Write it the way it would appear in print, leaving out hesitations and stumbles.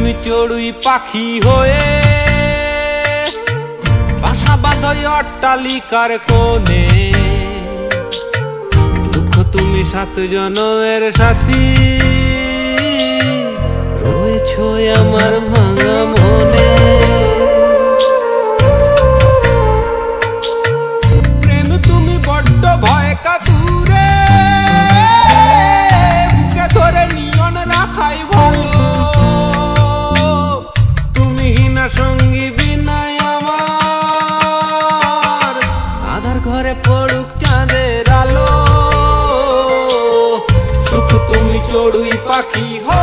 তুমি চড়ুই পাখি হয়ে বাসা বাঁধো অট্টালিকার কোণে। দুঃখ তুমি 7 জনমের সাথী, রয়েছো আমার ভাঙা মনে। প্রেম তুমি বড্ড ভয় কাতুরে, বুকে ধরে নিয়ন রাখাই ভালো। তুমি হীনা সঙ্গী বিনায় আমার, আধার ঘরে পড়ুক চাঁদের আলো। সুখ তুমি চড়ুই পাখি হো।